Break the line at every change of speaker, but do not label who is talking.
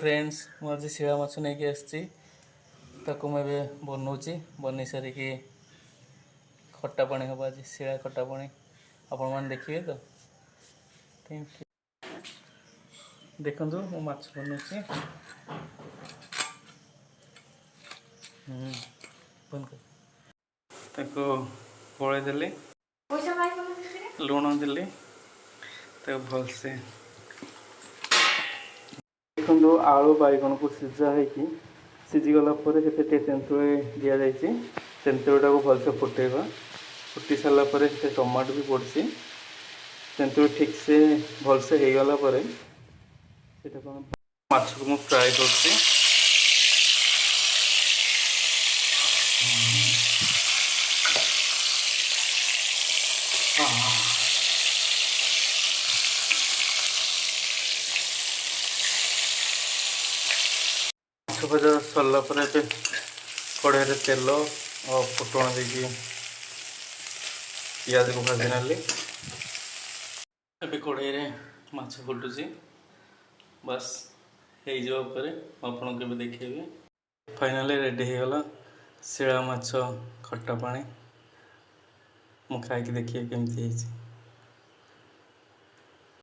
Friends मुझे शिला माछ नहीं आसी मुझे बनाऊँगी बन सारिकी खट्टा पानी हम आज शिला खट्टा पानी आपण मैंने देखिए तो थैंक यू देखो मो माछ बनाऊँगी पड़े देली लुण देली भलसे देखो आलू बैगन को सीझा है सीझीगला तेंतुड़ी दि जाए तेंतुड़ा को भलसे फुटेबा फुटी सारापर टमाटो भी पड़सी तेंतुड़ी ठीक से भलसे हो गला माछ को मुझे फ्राए कर भजा सरला कड़े तेल और फुटण देखिए पियाज को भाजी नाली कड़े माछ फुटुची बस आपको देखिए फाइनाली रेडी हो गला शिला माछ खट्टा पानी मु खाई देखिए केमती है।